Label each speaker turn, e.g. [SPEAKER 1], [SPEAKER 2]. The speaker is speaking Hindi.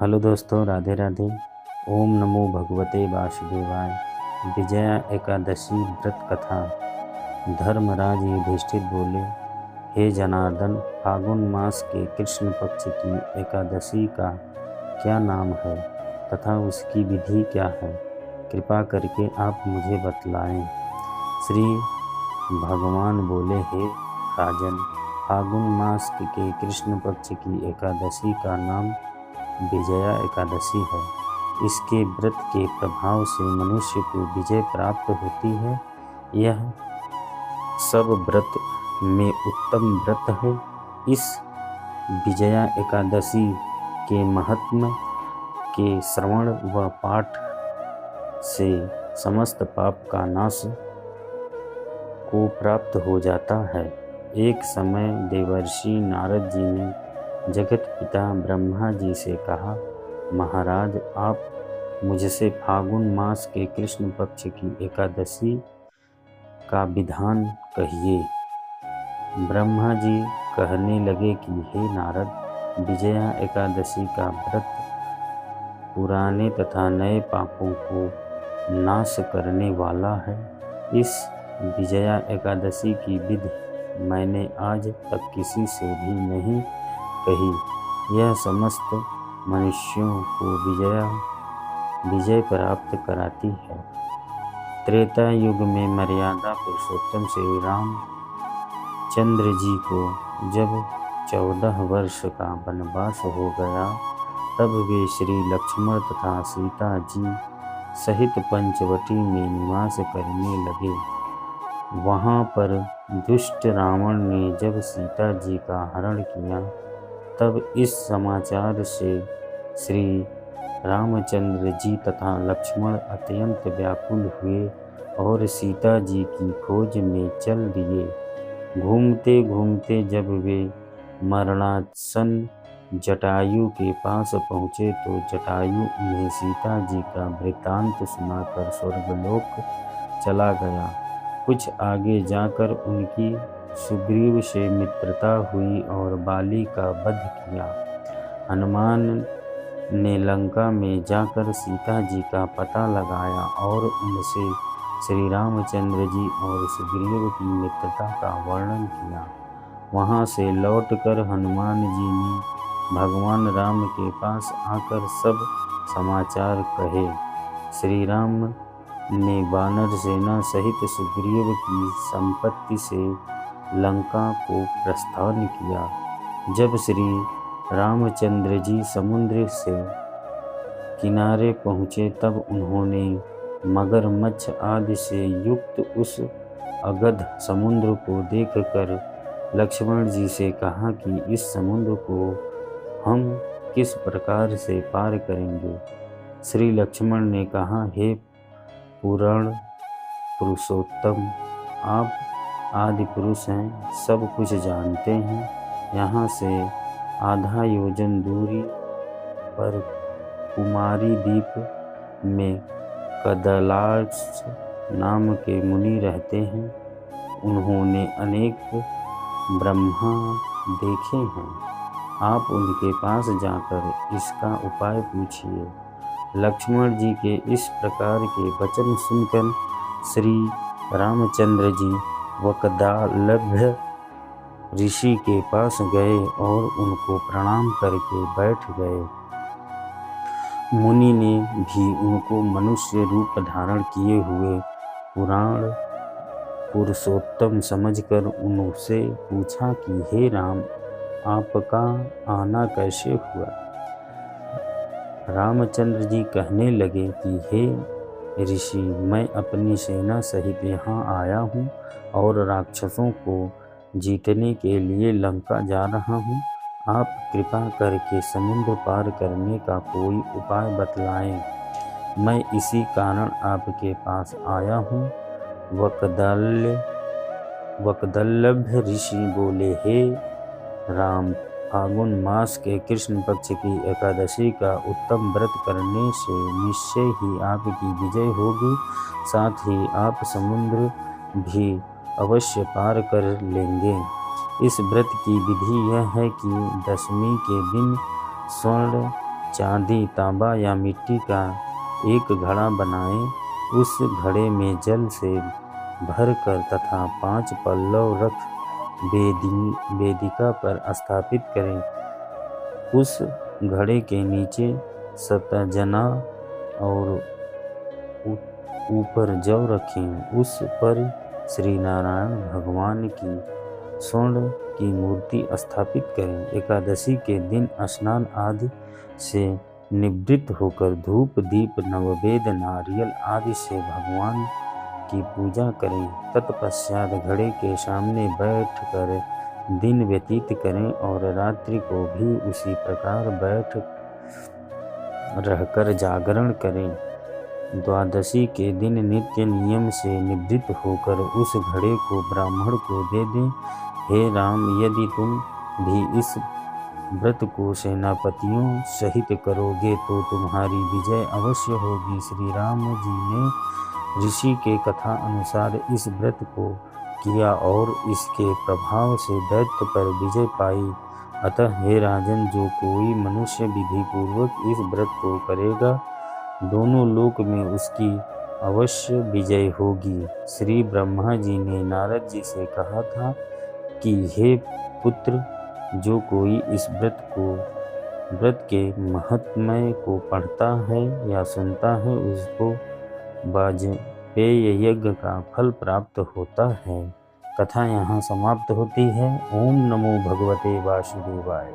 [SPEAKER 1] हेलो दोस्तों, राधे राधे। ओम नमो भगवते वासुदेवाय। विजया एकादशी व्रत कथा। धर्मराज युधिष्ठिर बोले, हे जनार्दन, फागुन मास के कृष्ण पक्ष की एकादशी का क्या नाम है तथा उसकी विधि क्या है? कृपा करके आप मुझे बतलाएं। श्री भगवान बोले, हे राजन, फागुन मास के कृष्ण पक्ष की एकादशी का नाम विजया एकादशी है। इसके व्रत के प्रभाव से मनुष्य को विजय प्राप्त होती है। यह सब व्रत में उत्तम व्रत है। इस विजया एकादशी के महात्म्य के श्रवण व पाठ से समस्त पाप का नाश को प्राप्त हो जाता है। एक समय देवर्षि नारद जी ने जगत पिता ब्रह्मा जी से कहा, महाराज, आप मुझसे फागुन मास के कृष्ण पक्ष की एकादशी का विधान कहिए। ब्रह्मा जी कहने लगे कि हे नारद, विजया एकादशी का व्रत पुराने तथा नए पापों को नाश करने वाला है। इस विजया एकादशी की विधि मैंने आज तक किसी से भी नहीं कही। यह समस्त मनुष्यों को विजय प्राप्त कराती है। त्रेता युग में मर्यादा पुरुषोत्तम श्री राम चंद्र जी को जब 14 वर्ष का वनवास हो गया, तब वे श्री लक्ष्मण तथा सीता जी सहित पंचवटी में निवास करने लगे। वहाँ पर दुष्ट रावण ने जब सीता जी का हरण किया, तब इस समाचार से श्री रामचंद्र जी तथा लक्ष्मण अत्यंत व्याकुल हुए और सीता जी की खोज में चल दिए। घूमते घूमते जब वे मरणासन जटायु के पास पहुँचे, तो जटायु उन्हें सीता जी का वृत्तांत सुनाकर स्वर्गलोक चला गया। कुछ आगे जाकर उनकी सुग्रीव से मित्रता हुई और बाली का वध किया। हनुमान ने लंका में जाकर सीता जी का पता लगाया और उनसे श्री रामचंद्र जी और सुग्रीव की मित्रता का वर्णन किया। वहाँ से लौटकर हनुमान जी ने भगवान राम के पास आकर सब समाचार कहे। श्री राम ने वानर सेना सहित सुग्रीव की संपत्ति से लंका को प्रस्थान किया। जब श्री रामचंद्र जी समुद्र से किनारे पहुँचे, तब उन्होंने मगरमच्छ आदि से युक्त उस अगध समुद्र को देखकर लक्ष्मण जी से कहा कि इस समुद्र को हम किस प्रकार से पार करेंगे? श्री लक्ष्मण ने कहा, हे पुराण पुरुषोत्तम, आप आदि पुरुष हैं, सब कुछ जानते हैं। यहाँ से आधा योजन दूरी पर कुमारी द्वीप में कदलाक्ष नाम के मुनि रहते हैं। उन्होंने अनेक ब्रह्मा देखे हैं। आप उनके पास जाकर इसका उपाय पूछिए। लक्ष्मण जी के इस प्रकार के वचन सुनकर श्री रामचंद्र जी वकदालभ्य ऋषि के पास गए और उनको प्रणाम करके बैठ गए। मुनि ने भी उनको मनुष्य रूप धारण किए हुए पुराण पुरुषोत्तम समझकर उनसे पूछा कि हे राम, आपका आना कैसे हुआ? रामचंद्र जी कहने लगे कि हे ऋषि, मैं अपनी सेना सहित यहाँ आया हूँ और राक्षसों को जीतने के लिए लंका जा रहा हूँ। आप कृपा करके समुद्र पार करने का कोई उपाय बतलाएं। मैं इसी कारण आपके पास आया हूँ। वकदलभ्य ऋषि बोले, हे राम, फागुन मास के कृष्ण पक्ष की एकादशी का उत्तम व्रत करने से निश्चय ही आपकी विजय होगी। साथ ही आप समुद्र भी अवश्य पार कर लेंगे। इस व्रत की विधि यह है कि दशमी के दिन स्वर्ण चांदी, तांबा या मिट्टी का एक घड़ा बनाएं। उस घड़े में जल से भरकर तथा 5 पल्लव रख वेदिका पर स्थापित करें। उस घड़े के नीचे सतजना और ऊपर जौ रखें। उस पर श्री नारायण भगवान की स्वर्ण की मूर्ति स्थापित करें। एकादशी के दिन स्नान आदि से निवृत्त होकर धूप, दीप, नववेद, नारियल आदि से भगवान की पूजा करें। तत्पश्चात घड़े के सामने बैठकर दिन व्यतीत करें और रात्रि को भी उसी प्रकार बैठ रहकर जागरण करें। द्वादशी के दिन नित्य नियम से निवृत्त होकर उस घड़े को ब्राह्मण को दे दें। हे राम, यदि तुम भी इस व्रत को सेनापतियों सहित करोगे तो तुम्हारी विजय अवश्य होगी। श्री राम जी ने ऋषि के कथा अनुसार इस व्रत को किया और इसके प्रभाव से दैत्य पर विजय पाई। अतः हे राजन, जो कोई मनुष्य विधि पूर्वक इस व्रत को करेगा, दोनों लोक में उसकी अवश्य विजय होगी। श्री ब्रह्मा जी ने नारद जी से कहा था कि हे पुत्र, जो कोई इस व्रत के महात्म्य को पढ़ता है या सुनता है, उसको वाजपेय यज्ञ का फल प्राप्त होता है। कथा यहाँ समाप्त होती है। ओम नमो भगवते वासुदेवाय।